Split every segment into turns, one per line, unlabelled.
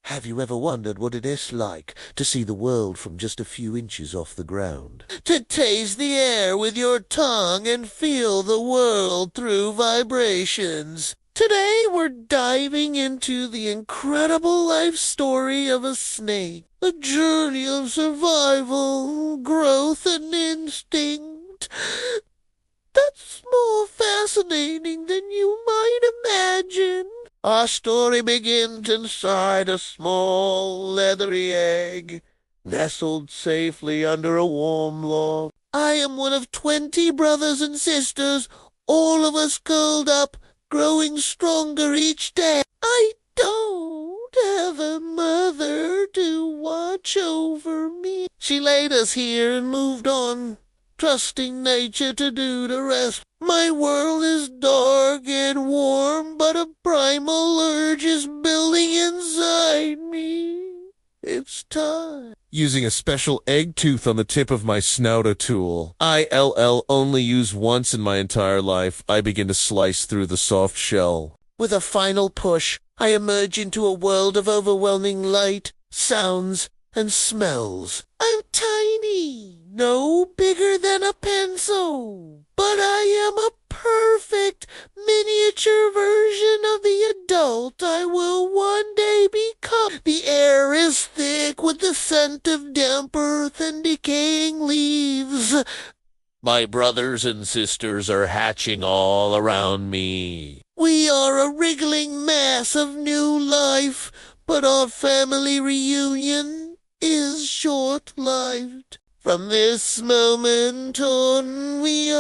Have you ever wondered what it is like to see the world from just a few inches off the ground? To taste the air with your tongue and feel the world through vibrations. Today we're diving into the incredible life story of a snake. A journey of survival, growth, and instinct. That's more fascinating than you might imagine. Our story begins inside a small, leathery egg, nestled safely under a warm log. I am one of 20 brothers and sisters, all of us curled up, growing stronger each day. I don't have a mother to watch over me. She laid us here and moved on, trusting nature to do the rest. My world is dark and warm, but a primal urge is building inside me. It's time.
Using a special egg tooth on the tip of my snouter tool, ILL only used once in my entire life, I begin to slice through the soft shell.
With a final push, I emerge into a world of overwhelming light, sounds, and smells. I'm tiny, no bigger than a pencil, but I am a perfect miniature version of the adult I will one day become. The air is thick with the scent of damp earth and decaying leaves. My brothers and sisters are hatching all around me. We are a wriggling mass of new life, but our family reunion is short-lived. From this moment on, we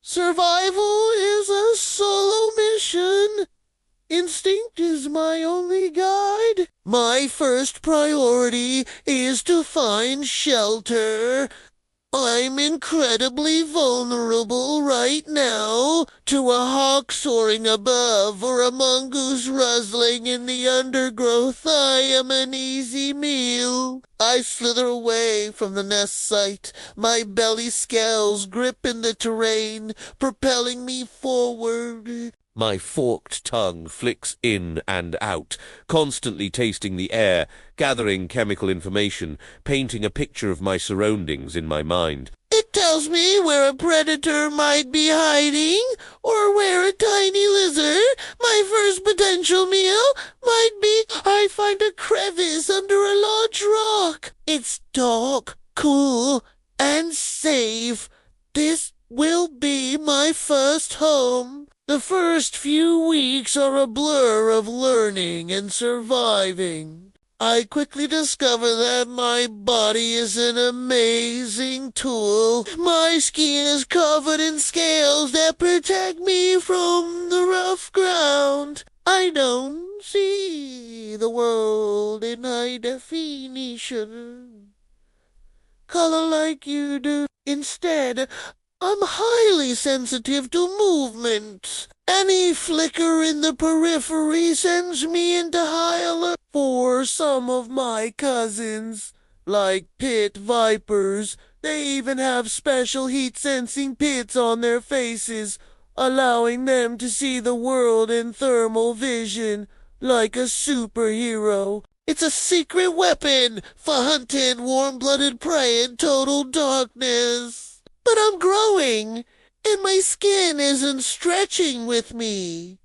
Survival is a solo mission. Instinct is my only guide. My first priority is to find shelter. I'm incredibly vulnerable right now to a hawk soaring above or a mongoose rustling in the undergrowth. I am an easy meal. I slither away from the nest site, my belly scales gripping the terrain, propelling me forward. My forked tongue flicks in and out, constantly tasting the air, gathering chemical information, painting a picture of my surroundings in my mind. It tells me where a predator might be hiding, or where a tiny lizard, my first potential meal, might be. I find a crevice under a large rock. It's dark, cool, and safe. This will be my first home. The first few weeks are a blur of learning and surviving. I quickly discover that my body is an amazing tool. My skin is covered in scales that protect me from the rough ground. I don't see the world in high definition, color like you do. Instead, I'm highly sensitive to movement. Any flicker in the periphery sends me into high alert. For some of my cousins, like pit vipers, they even have special heat-sensing pits on their faces, allowing them to see the world in thermal vision, like a superhero. It's a secret weapon for hunting warm-blooded prey in total darkness. But I'm growing, and my skin isn't stretching with me.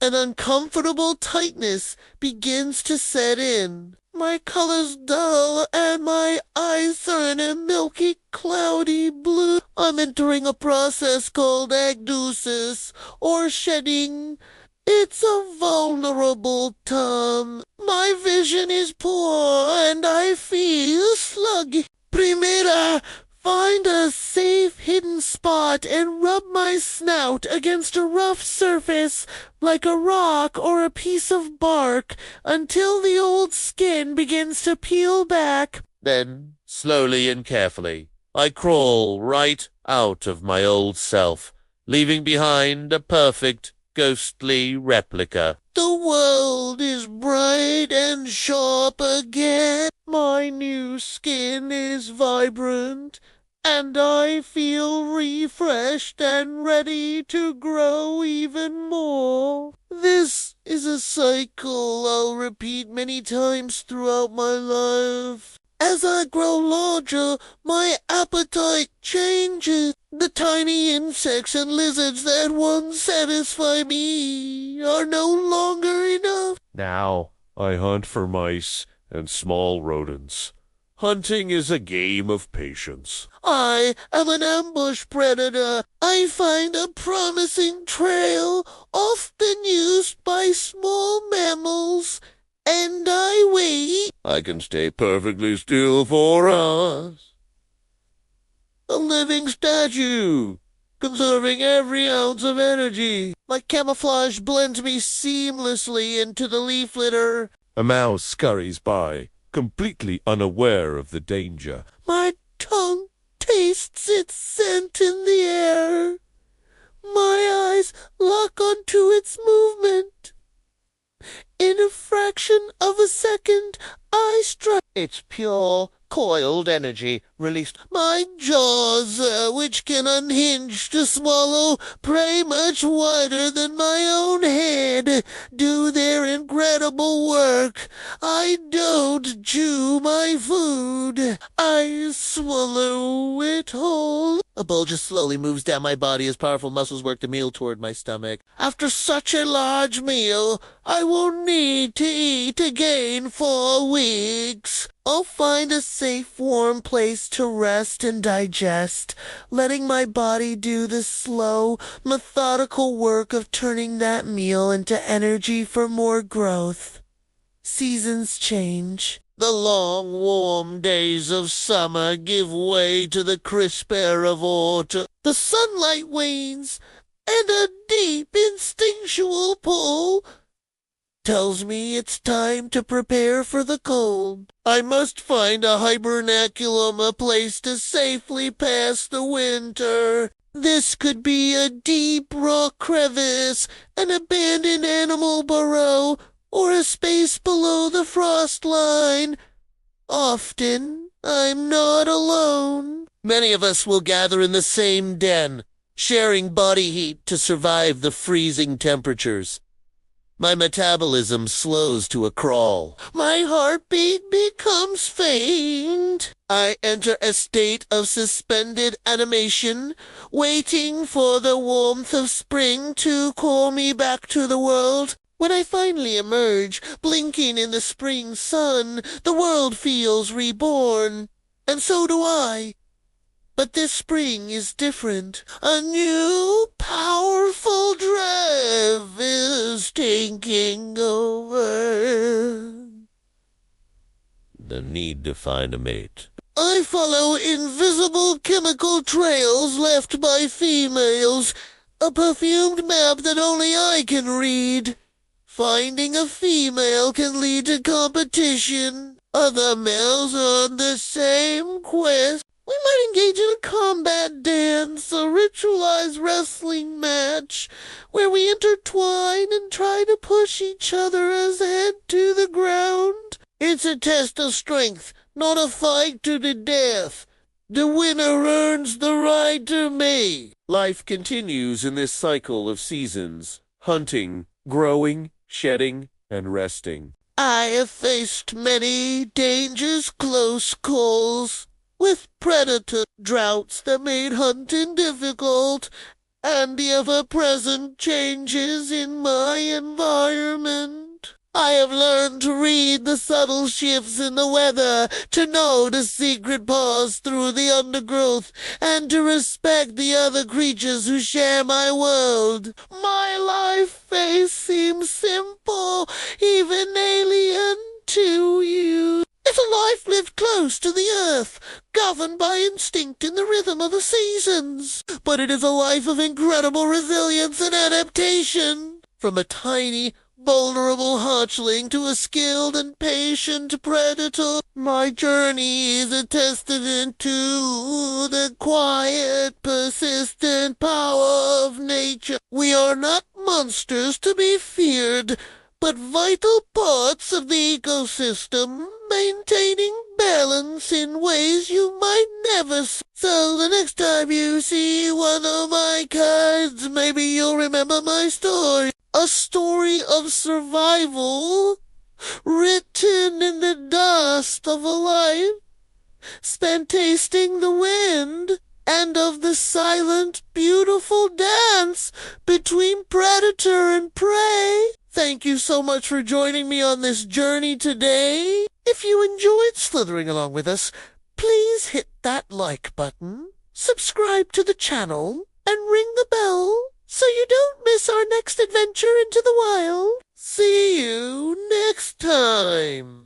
An uncomfortable tightness begins to set in. My color's dull, and my eyes turn a milky, cloudy blue. I'm entering a process called agnosis, or shedding. It's a vulnerable time. My vision is poor, and I feel sluggy. Primera, find a safe hidden spot and rub my snout against a rough surface, like a rock or a piece of bark, until the old skin begins to peel back.
Then, slowly and carefully, I crawl right out of my old self, leaving behind a perfect, ghostly replica.
The world is bright and sharp again. My new skin is vibrant, and I feel refreshed and ready to grow even more. This is a cycle I'll repeat many times throughout my life. As I grow larger, my appetite changes. The tiny insects and lizards that once satisfy me are no longer enough.
Now I hunt for mice and small rodents. Hunting is a game of patience.
I am an ambush predator. I find a promising trail, often used by small mammals, and I wait.
I can stay perfectly still for hours.
A living statue, conserving every ounce of energy. My camouflage blends me seamlessly into the leaf litter.
A mouse scurries by, completely unaware of the danger.
My tongue tastes its scent in the air. My eyes lock onto its movement. In a fraction of a second, I strike. It's pure, coiled energy released. My jaws, which can unhinge to swallow prey much wider than my own head, do their incredible work. I don't chew my food. I swallow it whole. A bulge slowly moves down my body as powerful muscles work the meal toward my stomach. After such a large meal, I won't need to eat again for weeks. I'll find a safe, warm place to rest and digest, letting my body do the slow, methodical work of turning that meal into energy for more growth. Seasons change. The long, warm days of summer give way to the crisp air of autumn. The sunlight wanes, and a deep, instinctual pull tells me it's time to prepare for the cold. I must find a hibernaculum, a place to safely pass the winter. This could be a deep rock crevice, an abandoned animal burrow, or a space below the frost line. Often, I'm not alone. Many of us will gather in the same den, sharing body heat to survive the freezing temperatures. My metabolism slows to a crawl. My heartbeat becomes faint. I enter a state of suspended animation, waiting for the warmth of spring to call me back to the world. When I finally emerge, blinking in the spring sun, the world feels reborn. And so do I. But this spring is different. A new, powerful drive is taking over.
The need to find a mate.
I follow invisible chemical trails left by females, a perfumed map that only I can read. Finding a female can lead to competition. Other males are on the same quest. We might engage in a combat dance, a ritualized wrestling match, where we intertwine and try to push each other's head to the ground. It's a test of strength, not a fight to the death. The winner earns the right to mate.
Life continues in this cycle of seasons, hunting, growing, shedding, and resting.
I have faced many dangers, close calls, with predator droughts that made hunting difficult, and the ever-present changes in my environment. I have learned to read the subtle shifts in the weather, to know the secret paths through the undergrowth, and to respect the other creatures who share my world. My life may seem simple, even alien to you. It's a life lived close to the earth, governed by instinct in the rhythm of the seasons. But it is a life of incredible resilience and adaptation. From a tiny, vulnerable hatchling to a skilled and patient predator, my journey is a testament to the quiet, persistent power of nature. We are not monsters to be feared, but vital parts of the ecosystem, maintaining balance in ways you might never see. So the next time you see one of my cards, maybe you'll remember my story. A story of survival, written in the dust of a life spent tasting the wind, and of the silent, beautiful dance between predator and prey. Thank you so much for joining me on this journey today. If you enjoyed slithering along with us, please hit that like button, subscribe to the channel, and ring the bell so you don't miss our next adventure into the wild. See you next time.